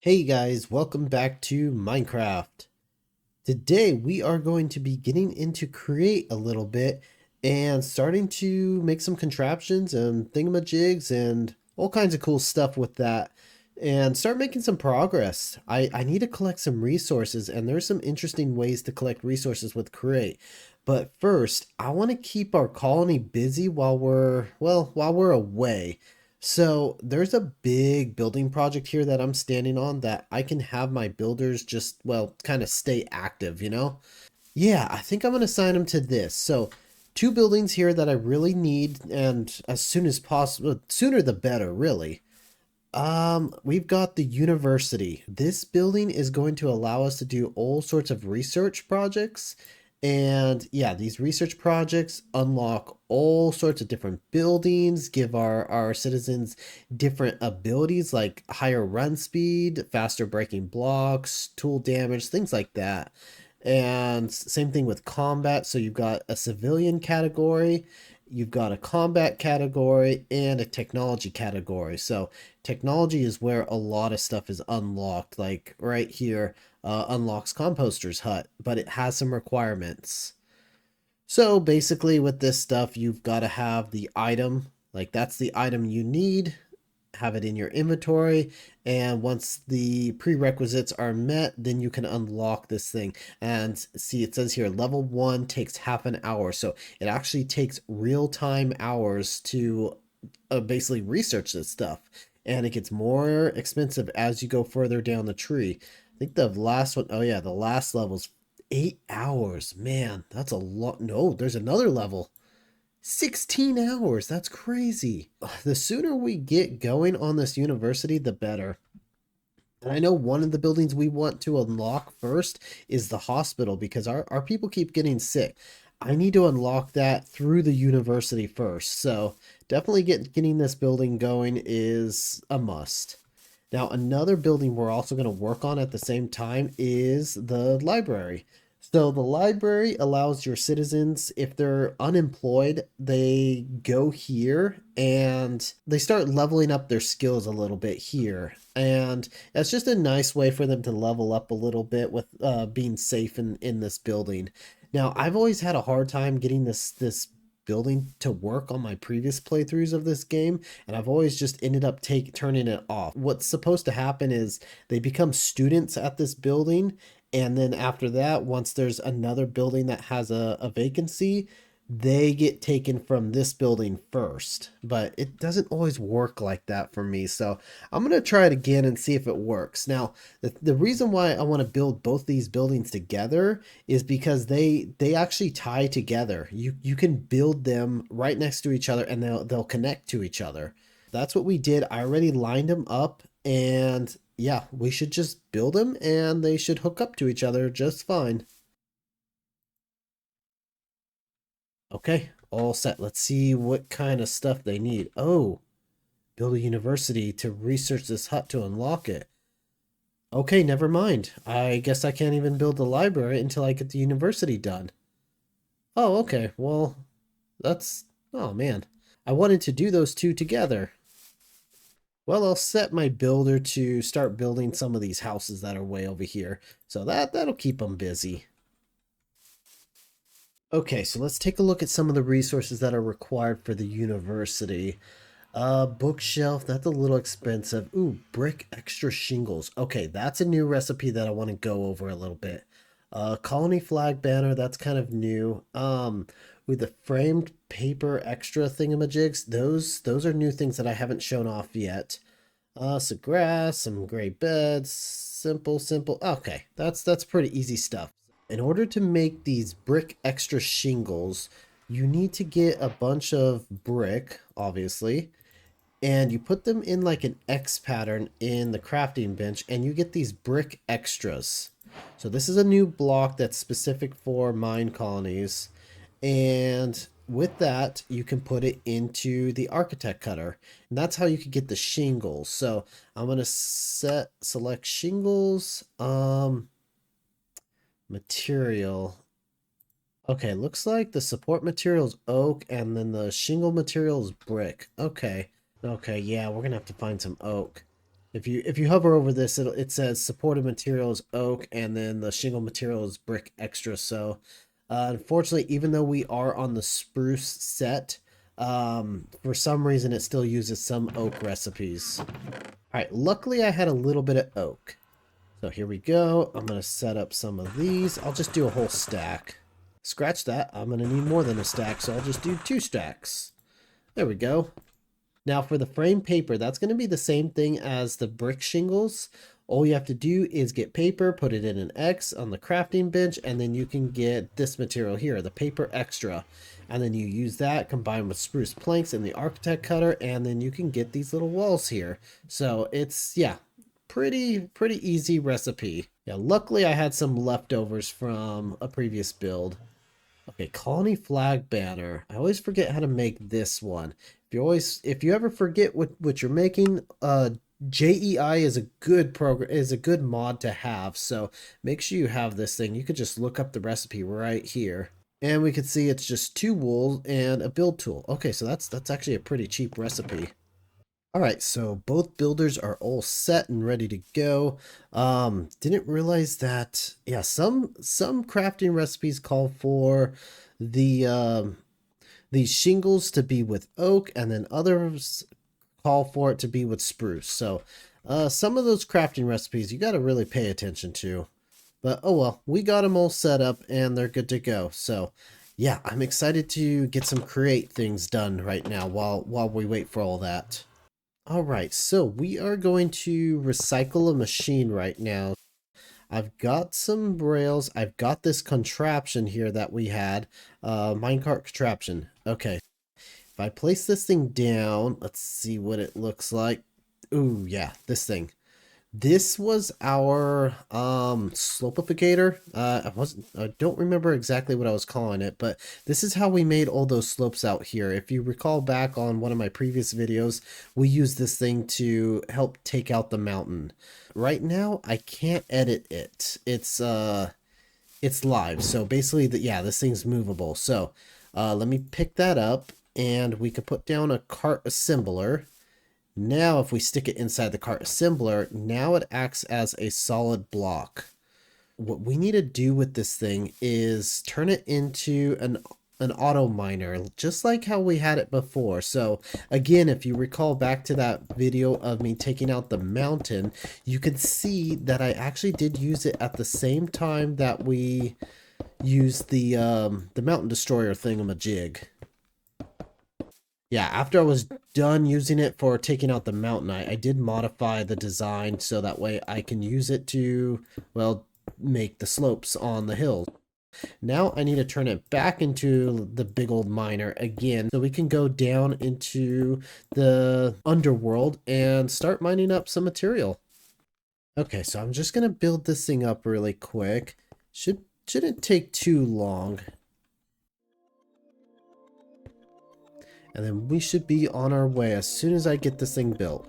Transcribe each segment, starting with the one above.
Hey guys, welcome back to Minecraft. Today we are going to be getting into Create a little bit and starting to make some contraptions and thingamajigs and all kinds of cool stuff with that and start making some progress. I need to collect some resources, and there's some interesting ways to collect resources with Create. But first, I want to keep our colony busy while we're away. So there's a big building project here that I'm standing on that I can have my builders just, kind of stay active, you know? Yeah, I think I'm going to assign them to this. So two buildings here that I really need, and as soon as possible, sooner the better, really. We've got the university. This building is going to allow us to do all sorts of research projects. And yeah, these research projects unlock all sorts of different buildings, give our citizens different abilities like higher run speed, faster breaking blocks, tool damage, things like that. And same thing with combat. So you've got a civilian category, you've got a combat category, and a technology category. So technology is where a lot of stuff is unlocked. Like right here, unlocks Composter's Hut, but it has some requirements. So basically, with this stuff, you've got to have the item. Like that's the item you need, have it in your inventory, and once the prerequisites are met, then you can unlock this thing. And see, it says here level 1 takes half an hour, so it actually takes real-time hours to basically research this stuff, and it gets more expensive as you go further down the tree. I think the last one, oh yeah, the last level's 8 hours. Man, that's a lot. No, there's another level, 16 hours. That's crazy. The sooner we get going on this university, the better. And I know one of the buildings we want to unlock first is the hospital because our people keep getting sick. I need to unlock that through the university first. So definitely getting this building going is a must. Now, another building we're also going to work on at the same time is the library. So the library allows your citizens, if they're unemployed, they go here and they start leveling up their skills a little bit here. And that's just a nice way for them to level up a little bit with being safe in this building. Now, I've always had a hard time getting this building to work on my previous playthroughs of this game, and I've always just ended up turning it off. What's supposed to happen is they become students at this building, and then after that, once there's another building that has a vacancy, they get taken from this building first. But it doesn't always work like that for me, so I'm going to try it again and see if it works. Now, the reason why I want to build both these buildings together is because they actually tie together. You can build them right next to each other, and they'll connect to each other. That's what we did. I already lined them up, and yeah, we should just build them and they should hook up to each other just fine. Okay, all set. Let's see what kind of stuff they need. Oh, build a university to research this hut to unlock it. Okay, never mind. I guess I can't even build the library until I get the university done. Oh, okay. Well, that's... Oh, man. I wanted to do those two together. Well, I'll set my builder to start building some of these houses that are way over here. So that'll keep them busy. Okay, so let's take a look at some of the resources that are required for the university. Bookshelf, that's a little expensive. Ooh, brick extra shingles. Okay, that's a new recipe that I want to go over a little bit. Colony flag banner, that's kind of new. With the framed paper extra thingamajigs, those are new things that I haven't shown off yet. Some grass, some gray beds, simple. Okay, that's pretty easy stuff. In order to make these brick extra shingles, you need to get a bunch of brick, obviously, and you put them in like an X pattern in the crafting bench, and you get these brick extras. So this is a new block that's specific for mine colonies, and with that you can put it into the architect cutter, and that's how you can get the shingles. So I'm going to select shingles, material. Okay, looks like the support material is oak, and then the shingle material is brick. Okay, yeah, we're gonna have to find some oak. If you hover over this, it says supported material is oak, and then the shingle material is brick extra. So, unfortunately, even though we are on the spruce set, for some reason it still uses some oak recipes. All right, luckily I had a little bit of oak. So here we go. I'm gonna set up some of these. I'll just do a whole stack. Scratch that. I'm gonna need more than a stack, so I'll just do 2 stacks. There we go. Now for the frame paper, that's going to be the same thing as the brick shingles. All you have to do is get paper, put it in an X on the crafting bench, and then you can get this material here, the paper extra. And then you use that combined with spruce planks and the architect cutter, and then you can get these little walls here. So it's, yeah, pretty easy recipe. Yeah, luckily I had some leftovers from a previous build. Okay, colony flag banner. I always forget how to make this one. If you ever forget what you're making, JEI is a good program, is a good mod to have. So make sure you have this thing. You could just look up the recipe right here. And we can see it's just 2 wool and a build tool. Okay, so that's actually a pretty cheap recipe. All right, so both builders are all set and ready to go. Didn't realize that, yeah, some crafting recipes call for the these shingles to be with oak, and then others call for it to be with spruce. So some of those crafting recipes you got to really pay attention to. But oh well, we got them all set up and they're good to go. So yeah, I'm excited to get some create things done right now while we wait for all that. All right, so we are going to recycle a machine right now. I've got some rails. I've got this contraption here that we had, minecart contraption. Okay, if I place this thing down, let's see what it looks like. Ooh, yeah, this thing. This was our slopificator. I don't remember exactly what I was calling it, but this is how we made all those slopes out here. If you recall back on one of my previous videos, we used this thing to help take out the mountain. Right now, I can't edit it. It's live. So basically yeah, this thing's movable. So let me pick that up and we could put down a cart assembler. Now, if we stick it inside the cart assembler, now it acts as a solid block. What we need to do with this thing is turn it into an auto miner, just like how we had it before. So again, if you recall back to that video of me taking out the mountain, you can see that I actually did use it at the same time that we used the mountain destroyer thingamajig. Yeah, after I was done using it for taking out the mountain, I did modify the design so that way I can use it to, well, make the slopes on the hill. Now I need to turn it back into the big old miner again so we can go down into the underworld and start mining up some material. Okay, so I'm just going to build this thing up really quick. Shouldn't take too long. And then we should be on our way as soon as I get this thing built.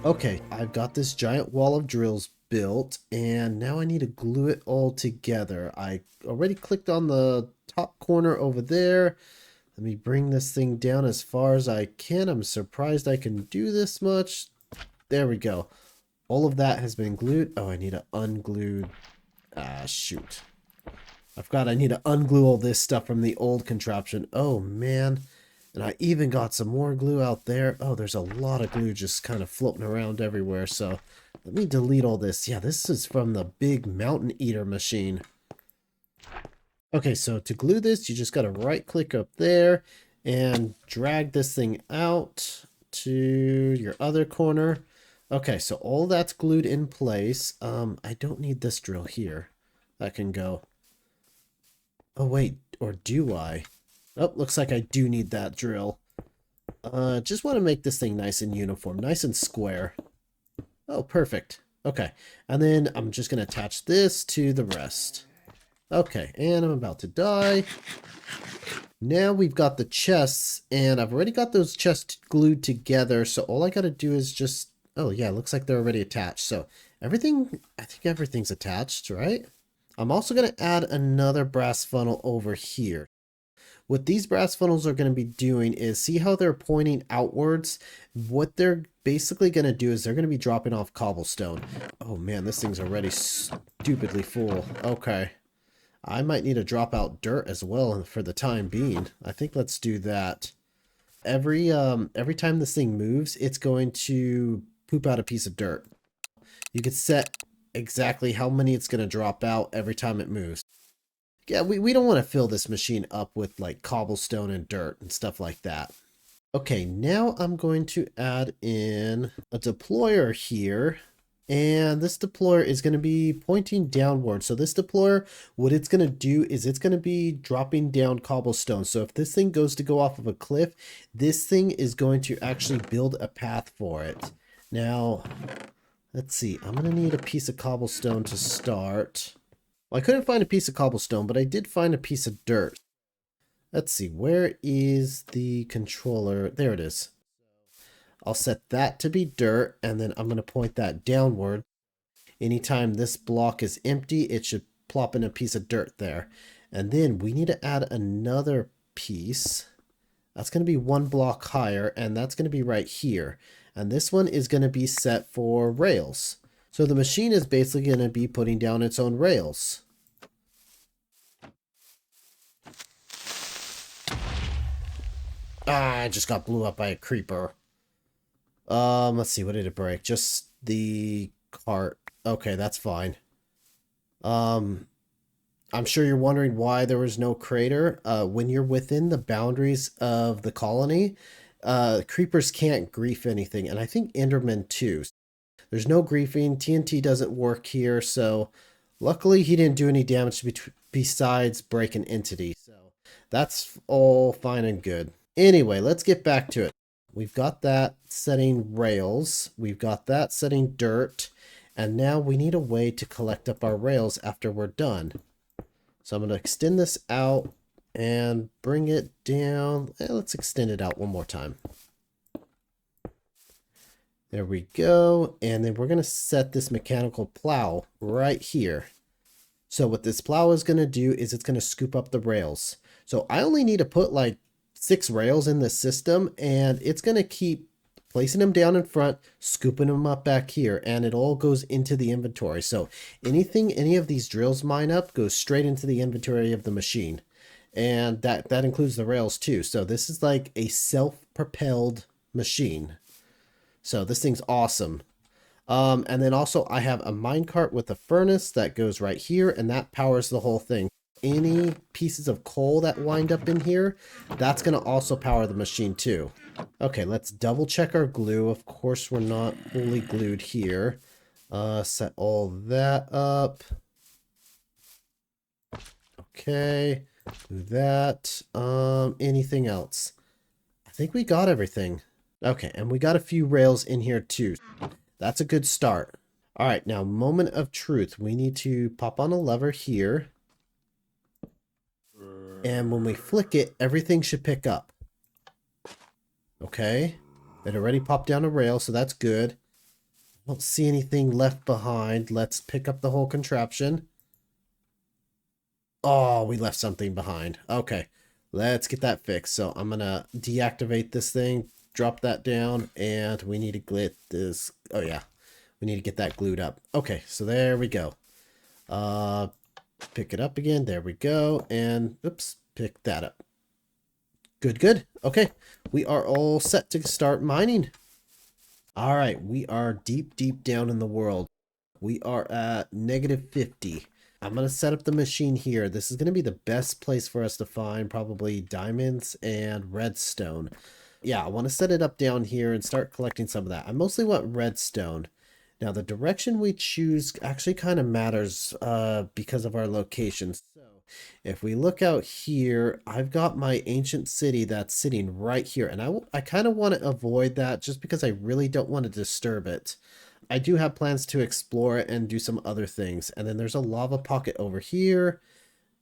Okay, I've got this giant wall of drills built, and now I need to glue it all together. I already clicked on the top corner over there. Let me bring this thing down as far as I can. I'm surprised I can do this much. There we go. All of that has been glued. Oh, I need to unglue. Shoot. I forgot I need to unglue all this stuff from the old contraption. Oh, man. And I even got some more glue out there. Oh, there's a lot of glue just kind of floating around everywhere. So let me delete all this. Yeah, this is from the big mountain eater machine. Okay, so to glue this, you just got to right click up there and drag this thing out to your other corner. Okay, so all that's glued in place. I don't need this drill here. That can go. Oh, wait, or do I? Oh, looks like I do need that drill. Just want to make this thing nice and uniform, nice and square. Oh, perfect. Okay, and then I'm just going to attach this to the rest. Okay, and I'm about to die. Now we've got the chests, and I've already got those chests glued together, so all I gotta do is just... Oh yeah, looks like they're already attached. So Everything, I think everything's attached, right? I'm also going to add another brass funnel over here. What these brass funnels are going to be doing is, see how they're pointing outwards? What they're basically going to do is they're going to be dropping off cobblestone. Oh man, this thing's already stupidly full. Okay. I might need to drop out dirt as well for the time being. I think let's do that. Every time this thing moves, it's going to poop out a piece of dirt. You can set exactly how many it's going to drop out every time it moves. Yeah, we don't want to fill this machine up with like cobblestone and dirt and stuff like that. Okay, now I'm going to add in a deployer here. And this deployer is going to be pointing downward. So this deployer, what it's going to do is it's going to be dropping down cobblestone. So if this thing goes to go off of a cliff, this thing is going to actually build a path for it. Now, let's see. I'm going to need a piece of cobblestone to start. Well, I couldn't find a piece of cobblestone, but I did find a piece of dirt. Let's see. Where is the controller? There it is. I'll set that to be dirt, and then I'm going to point that downward. Anytime this block is empty, it should plop in a piece of dirt there. And then we need to add another piece. That's going to be one block higher, and that's going to be right here. And this one is going to be set for rails. So the machine is basically going to be putting down its own rails. Ah, I just got blew up by a creeper. Let's see, what did it break? Just the cart. Okay, that's fine. I'm sure you're wondering why there was no crater. When you're within the boundaries of the colony, creepers can't grief anything, and I think Enderman too. There's no griefing. TNT doesn't work here, so luckily he didn't do any damage besides break an entity. So that's all fine and good. Anyway, let's get back to it. We've got that setting rails. We've got that setting dirt. And now we need a way to collect up our rails after we're done. So I'm going to extend this out and bring it down. Let's extend it out one more time. There we go. And then we're going to set this mechanical plow right here. So what this plow is going to do is it's going to scoop up the rails. So I only need to put like 6 rails in the system, and it's going to keep placing them down in front, scooping them up back here, and it all goes into the inventory. So any of these drills mine up goes straight into the inventory of the machine. And that includes the rails too. So this is like a self-propelled machine. So this thing's awesome. And then also I have a minecart with a furnace that goes right here, and that powers the whole thing. Any pieces of coal that wind up in here, that's going to also power the machine too. Okay, let's double check our glue. Of course, we're not fully glued here. Set all that up. Okay, do that. Anything else? I think we got everything. Okay, and we got a few rails in here too. That's a good start. All right, now moment of truth. We need to pop on a lever here. And when we flick it, everything should pick up. Okay. It already popped down a rail, so that's good. Don't see anything left behind. Let's pick up the whole contraption. Oh, we left something behind. Okay. Let's get that fixed. So I'm going to deactivate this thing, drop that down, and we need to get this. Oh, yeah. We need to get that glued up. Okay, so there we go. Pick it up again. There we go. And oops, pick that up. Good, good. Okay, we are all set to start mining. All right, we are deep, deep down in the world. We are at -50. I'm going to set up the machine here. This is going to be the best place for us to find probably diamonds and redstone. Yeah, I want to set it up down here and start collecting some of that. I mostly want redstone. Now, the direction we choose actually kind of matters because of our location. So, if we look out here, I've got my ancient city that's sitting right here. And I kind of want to avoid that just because I really don't want to disturb it. I do have plans to explore it and do some other things. And then there's a lava pocket over here.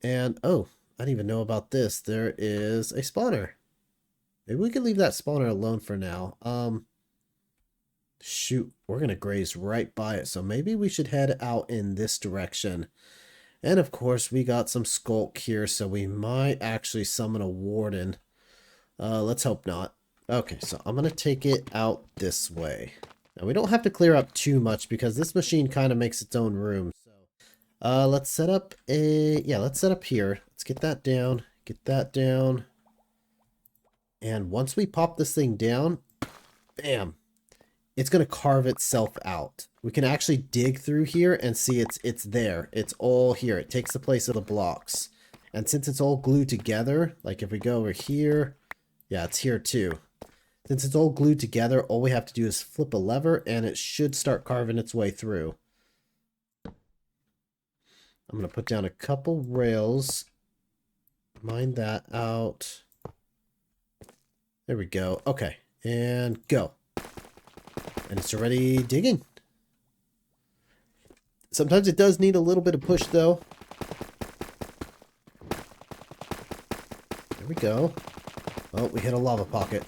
And, oh, I didn't even know about this. There is a spawner. Maybe we could leave that spawner alone for now. Shoot, we're going to graze right by it. So maybe we should head out in this direction. And of course, we got some skulk here, so we might actually summon a warden. Let's hope not. Okay, so I'm going to take it out this way. Now, we don't have to clear up too much because this machine kind of makes its own room. So, let's set up let's set up here. Let's get that down. Get that down. And once we pop this thing down, bam, it's going to carve itself out. We can actually dig through here and see it's there. It's all here. It takes the place of the blocks. And since it's all glued together, like if we go over here, yeah, it's here too. Since it's all glued together, all we have to do is flip a lever and it should start carving its way through. I'm going to put down a couple rails. Mine that out. There we go. Okay, and go. And it's already digging. Sometimes it does need a little bit of push though. There we go. Oh, we hit a lava pocket.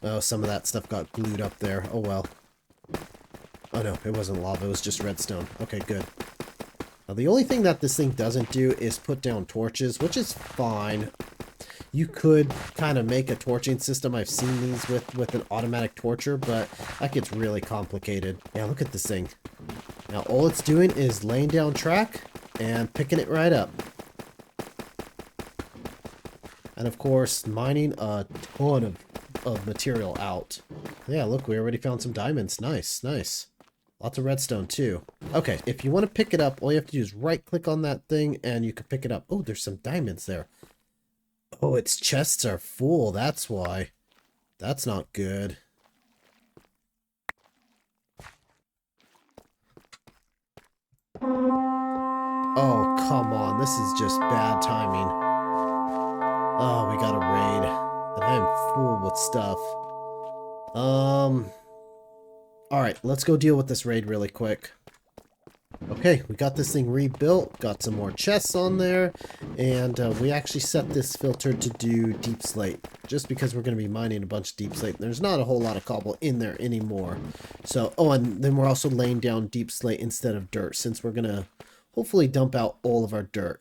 Oh, some of that stuff got glued up there. Oh well. Oh no, it wasn't lava, it was just redstone. Okay, good. Now the only thing that this thing doesn't do is put down torches, which is fine. You could kind of make a torching system. I've seen these with an automatic torcher, but that gets really complicated. Yeah, look at this thing. Now all it's doing is laying down track and picking it right up. And of course, mining a ton of material out. Yeah, look, we already found some diamonds. Nice, nice. Lots of redstone too. Okay, if you want to pick it up, all you have to do is right click on that thing and you can pick it up. Oh, there's some diamonds there. Oh, its chests are full. That's why. That's not good. Oh, come on. This is just bad timing. Oh, we got a raid. And I am full with stuff. Alright, let's go deal with this raid really quick. Okay, we got this thing rebuilt, got some more chests on there, and we actually set this filter to do deep slate, just because we're going to be mining a bunch of deep slate. There's not a whole lot of cobble in there anymore. So, oh, and then we're also laying down deep slate instead of dirt, since we're going to hopefully dump out all of our dirt.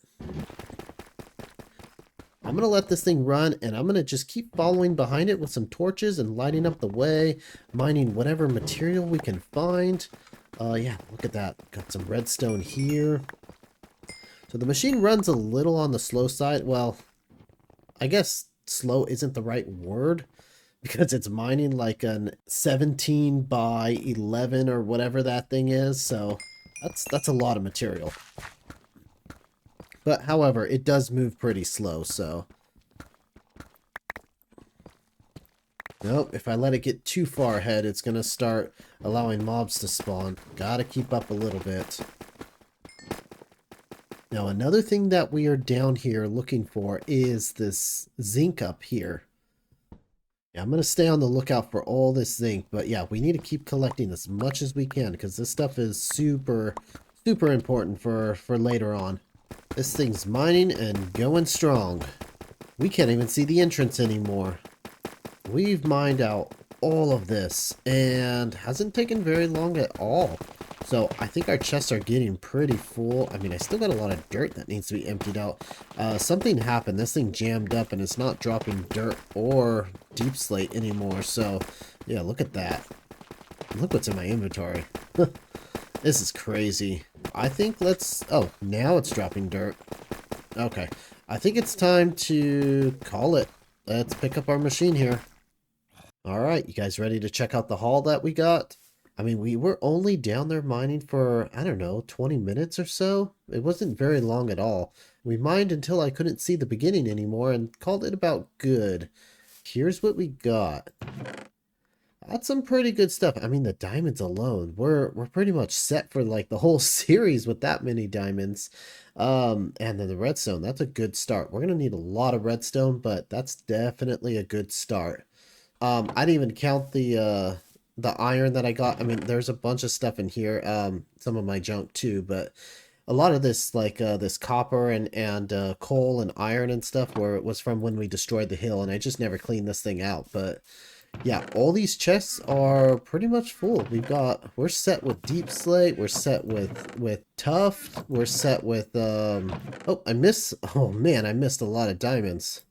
I'm going to let this thing run, and I'm going to just keep following behind it with some torches and lighting up the way, mining whatever material we can find. Yeah, look at that. Got some redstone here. So the machine runs a little on the slow side. Well, I guess slow isn't the right word because it's mining like an 17 by 11 or whatever that thing is. So that's a lot of material. But however, it does move pretty slow, so. Nope, if I let it get too far ahead, it's going to start allowing mobs to spawn. Gotta keep up a little bit. Now, another thing that we are down here looking for is this zinc up here. Yeah, I'm going to stay on the lookout for all this zinc, but yeah, we need to keep collecting as much as we can because this stuff is super, super important for later on. This thing's mining and going strong. We can't even see the entrance anymore. We've mined out all of this and hasn't taken very long at all. So I think our chests are getting pretty full. I mean, I still got a lot of dirt that needs to be emptied out. Something happened. This thing jammed up and it's not dropping dirt or deep slate anymore. So yeah, look at that. Look what's in my inventory. This is crazy. I think oh, now it's dropping dirt. Okay. I think it's time to call it. Let's pick up our machine here. Alright, you guys ready to check out the haul that we got? I mean, we were only down there mining for, I don't know, 20 minutes or so. It wasn't very long at all. We mined until I couldn't see the beginning anymore and called it about good. Here's what we got. That's some pretty good stuff. I mean, the diamonds alone, we're pretty much set for like the whole series with that many diamonds. And then the redstone, that's a good start. We're gonna need a lot of redstone, but that's definitely a good start. I didn't even count the iron that I got. I mean, there's a bunch of stuff in here, some of my junk too, but a lot of this, like this copper and coal and iron and stuff, where it was from when we destroyed the hill, and I just never cleaned this thing out. But Yeah, all these chests are pretty much full. We're set with deep slate, we're set with tough, we're set with oh man, I missed a lot of diamonds.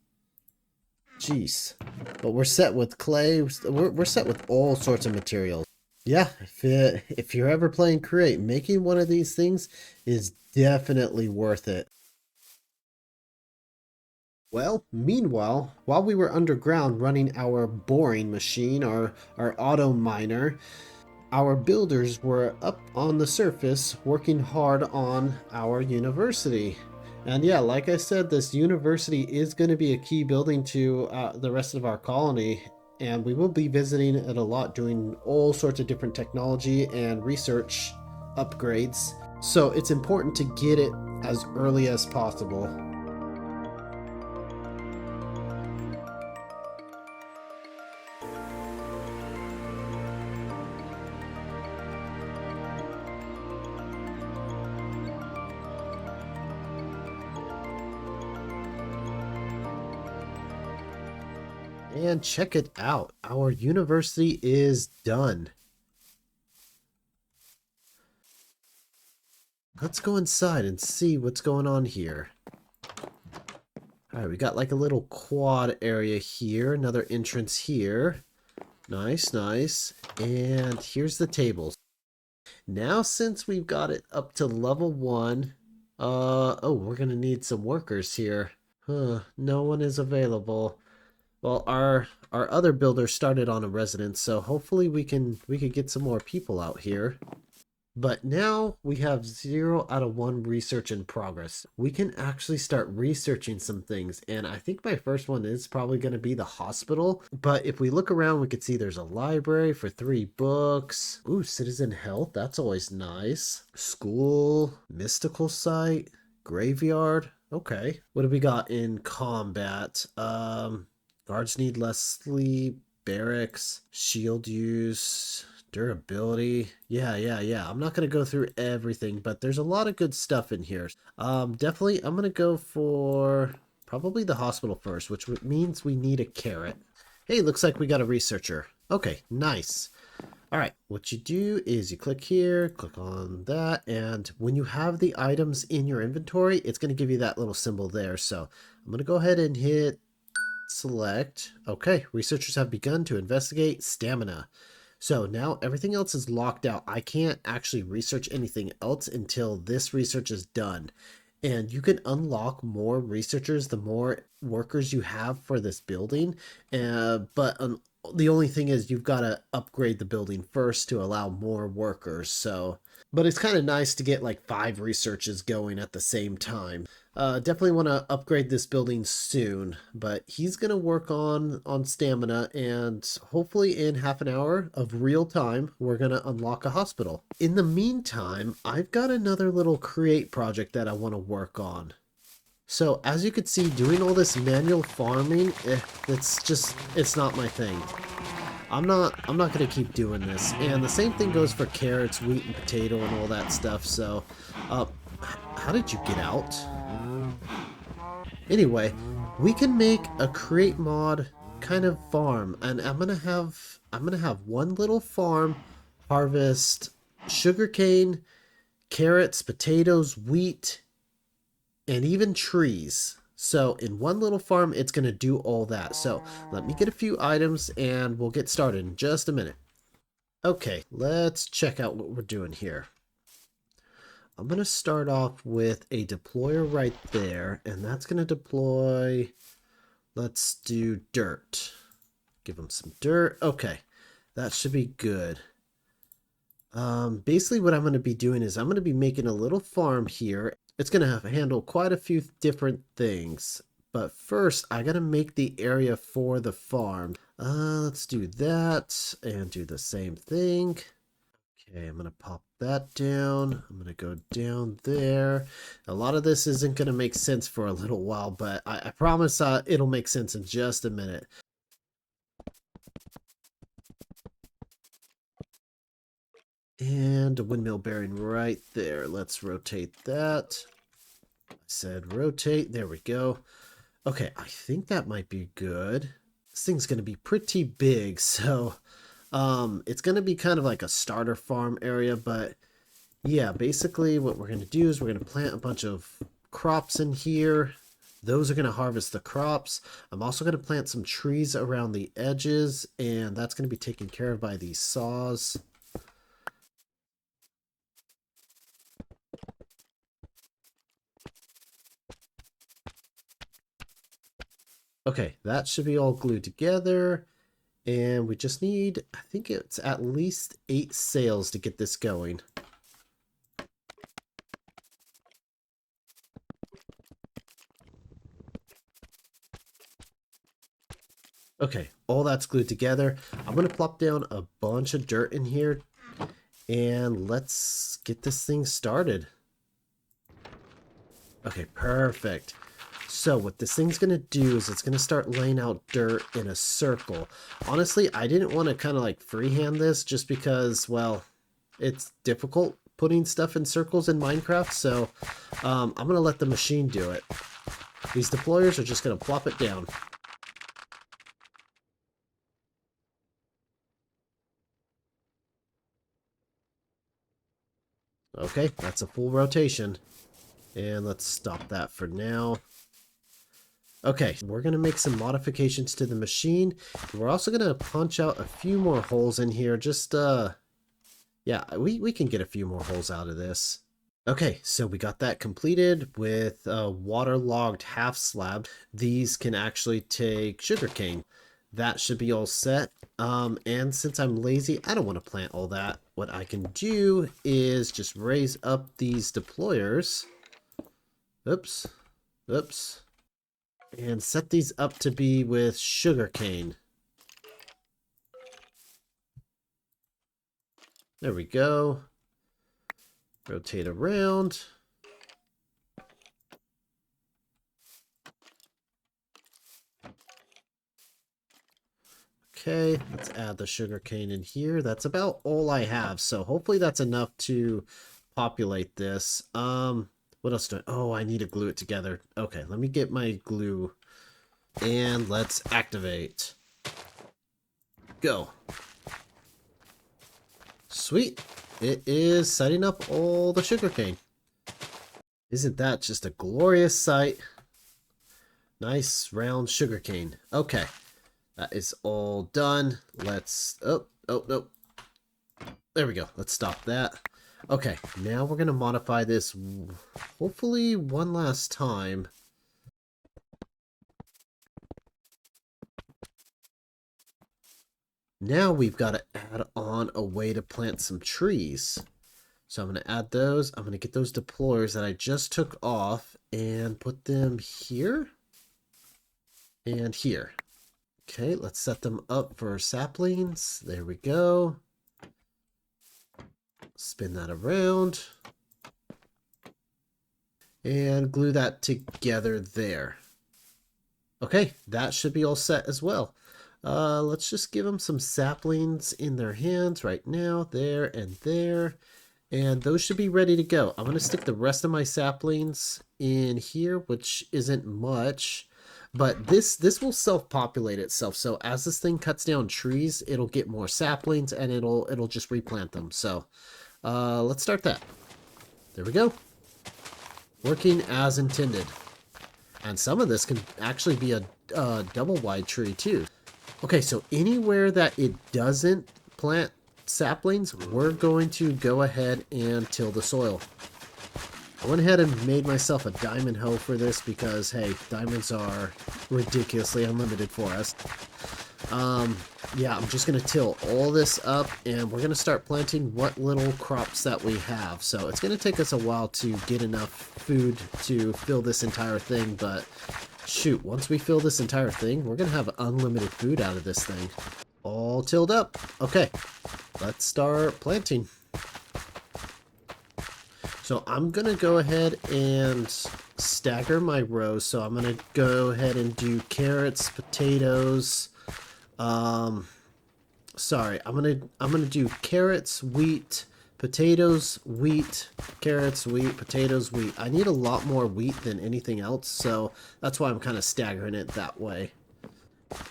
Jeez. But we're set with clay, we're set with all sorts of materials. Yeah, if you're ever playing Create, making one of these things is definitely worth it. Well, meanwhile, while we were underground running our boring machine, our auto miner, our builders were up on the surface working hard on our university. And yeah, like I said, this university is going to be a key building to the rest of our colony. And we will be visiting it a lot, doing all sorts of different technology and research upgrades. So it's important to get it as early as possible. And check it out. Our university is done. Let's go inside and see what's going on here. Alright, we got like a little quad area here. Another entrance here. Nice, nice. And here's the tables. Now since we've got it up to level 1, oh, we're gonna need some workers here. Huh, no one is available. Well, our other builder started on a residence, so hopefully we could get some more people out here. But now we have 0 out of 1 research in progress. We can actually start researching some things, and I think my first one is probably going to be the hospital. But if we look around, we can see there's a library for 3 books. Ooh, citizen health, that's always nice. School, mystical site, graveyard. Okay. What do we got in combat? Guards need less sleep, barracks, shield use, durability. Yeah. I'm not going to go through everything, but there's a lot of good stuff in here. Definitely, I'm going to go for probably the hospital first, which means we need a carrot. Hey, looks like we got a researcher. Okay, nice. All right, what you do is you click here, click on that, and when you have the items in your inventory, it's going to give you that little symbol there. So I'm going to go ahead and hit select. Okay, researchers have begun to investigate stamina. So now everything else is locked out. I can't actually research anything else until this research is done. And you can unlock more researchers the more workers you have for this building. But the only thing is you've got to upgrade the building first to allow more workers. So, but it's kind of nice to get like 5 researches going at the same time. Definitely want to upgrade this building soon, but he's going to work on stamina, and hopefully in half an hour of real time, we're going to unlock a hospital. In the meantime, I've got another little create project that I want to work on. So as you can see, doing all this manual farming, it's not my thing. I'm not going to keep doing this. And the same thing goes for carrots, wheat, and potato, and all that stuff. So, how did you get out? Anyway, we can make a create mod kind of farm, and I'm gonna have one little farm harvest sugarcane, carrots, potatoes, wheat, and even trees. So in one little farm, it's gonna do all that. So let me get a few items and we'll get started in just a minute. Okay, let's check out what we're doing here. I'm going to start off with a deployer right there, and that's going to deploy, let's do dirt. Give them some dirt. Okay, that should be good. Basically what I'm going to be doing is I'm going to be making a little farm here. It's going to handle quite a few different things. But first, I got to make the area for the farm. Let's do that and do the same thing. Okay, I'm going to pop that down. I'm going to go down there. A lot of this isn't going to make sense for a little while, but I promise it'll make sense in just a minute. And a windmill bearing right there. Let's rotate that. I said rotate. There we go. Okay, I think that might be good. This thing's going to be pretty big, so it's going to be kind of like a starter farm area, but yeah, basically what we're going to do is we're going to plant a bunch of crops in here. Those are going to harvest the crops. I'm also going to plant some trees around the edges, and that's going to be taken care of by these saws. Okay, that should be all glued together. And we just need, I think it's at least 8 sails to get this going. Okay, all that's glued together. I'm going to plop down a bunch of dirt in here, and let's get this thing started. Okay, perfect. So what this thing's going to do is it's going to start laying out dirt in a circle. Honestly, I didn't want to kind of like freehand this just because, well, it's difficult putting stuff in circles in Minecraft. So I'm going to let the machine do it. These deployers are just going to plop it down. Okay, that's a full rotation. And let's stop that for now. Okay, we're going to make some modifications to the machine. We're also going to punch out a few more holes in here. Just, yeah, we can get a few more holes out of this. Okay, so we got that completed with a waterlogged half slab. These can actually take sugarcane. That should be all set. And since I'm lazy, I don't want to plant all that. What I can do is just raise up these deployers. Oops. Oops. And set these up to be with sugarcane. There we go. Rotate around. Okay, let's add the sugarcane in here. That's about all I have, so hopefully that's enough to populate this. What else do I... Oh, I need to glue it together. Okay, let me get my glue. And let's activate. Go. Sweet. It is setting up all the sugarcane. Isn't that just a glorious sight? Nice round sugarcane. Okay. That is all done. Let's... Oh. There we go. Let's stop that. Okay, now we're going to modify this hopefully one last time. Now we've got to add on a way to plant some trees. So I'm going to add those. I'm going to get those deployers that I just took off and put them here and here. Okay, let's set them up for saplings. There we go. Spin that around. And glue that together there. Okay, that should be all set as well. Let's just give them some saplings in their hands right now. There and there. And those should be ready to go. I'm going to stick the rest of my saplings in here, which isn't much. But this will self-populate itself. So as this thing cuts down trees, it'll get more saplings and it'll just replant them. So let's start that. There we go. Working as intended. And some of this can actually be a double wide tree too. Okay, so anywhere that it doesn't plant saplings, we're going to go ahead and till the soil. I went ahead and made myself a diamond hoe for this because, hey, diamonds are ridiculously unlimited for us. Yeah, I'm just going to till all this up, and we're going to start planting what little crops that we have. So it's going to take us a while to get enough food to fill this entire thing, but shoot, once we fill this entire thing, we're going to have unlimited food out of this thing. All tilled up. Okay, let's start planting. So I'm going to go ahead and stagger my rows. So I'm going to go ahead and do carrots, potatoes. Sorry, I'm gonna do carrots, wheat, potatoes, wheat, carrots, wheat, potatoes, wheat. I need a lot more wheat than anything else, so that's why I'm kind of staggering it that way.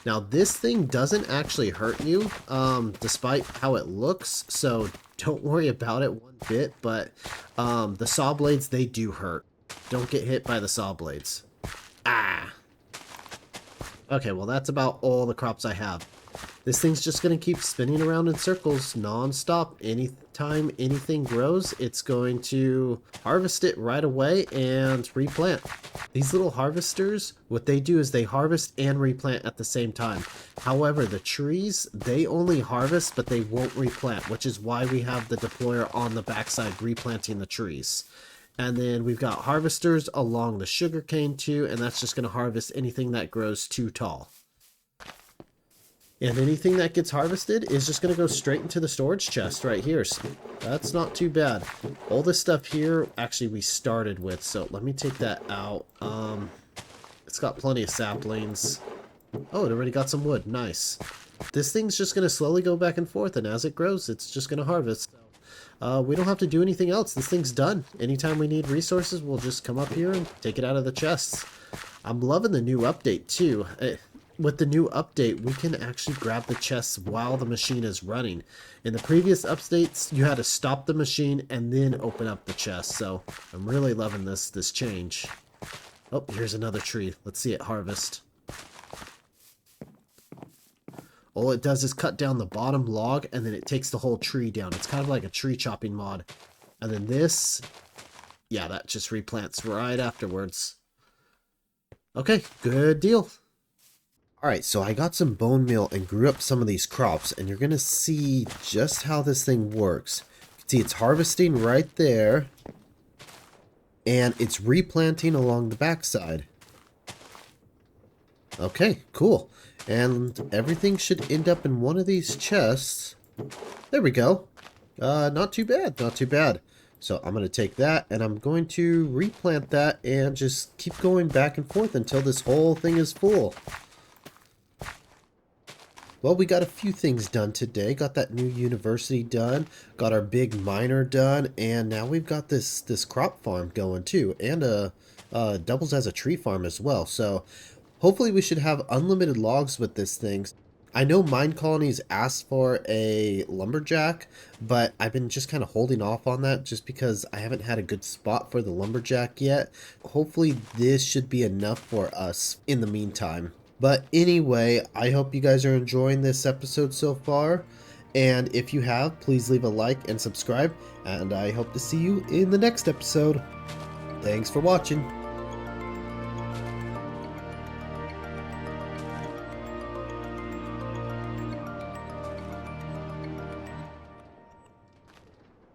Now this thing doesn't actually hurt you, despite how it looks, so don't worry about it one bit, but the saw blades, they do hurt. Don't get hit by the saw blades. Ah! Okay, well that's about all the crops I have. This thing's just going to keep spinning around in circles non-stop. Anytime anything grows, it's going to harvest it right away and replant. These little harvesters, what they do is they harvest and replant at the same time. However, the trees, they only harvest, but they won't replant, which is why we have the deployer on the backside replanting the trees. And then we've got harvesters along the sugarcane too, and that's just going to harvest anything that grows too tall. And anything that gets harvested is just going to go straight into the storage chest right here. So that's not too bad. All this stuff here, actually, we started with. So let me take that out. It's got plenty of saplings. Oh, it already got some wood. Nice. This thing's just going to slowly go back and forth. And as it grows, it's just going to harvest. We don't have to do anything else. This thing's done. Anytime we need resources, we'll just come up here and take it out of the chests. I'm loving the new update, too. With the new update, we can actually grab the chests while the machine is running. In the previous updates, you had to stop the machine and then open up the chest. So I'm really loving this change. Oh, here's another tree. Let's see it harvest. All it does is cut down the bottom log and then it takes the whole tree down. It's kind of like a tree chopping mod. And then this, yeah, that just replants right afterwards. Okay, good deal. Alright, so I got some bone meal and grew up some of these crops, and you're going to see just how this thing works. You can see it's harvesting right there, and it's replanting along the backside. Okay, cool. And everything should end up in one of these chests. There we go. Not too bad, not too bad. So I'm going to take that, and I'm going to replant that, and just keep going back and forth until this whole thing is full. Well, we got a few things done today. Got that new university done, got our big miner done, and now we've got this crop farm going too, and doubles as a tree farm as well. So hopefully we should have unlimited logs with this thing. I know Minecolonies asked for a lumberjack, but I've been just kind of holding off on that just because I haven't had a good spot for the lumberjack yet. Hopefully this should be enough for us in the meantime. But anyway, I hope you guys are enjoying this episode so far. And if you have, please leave a like and subscribe. And I hope to see you in the next episode. Thanks for watching.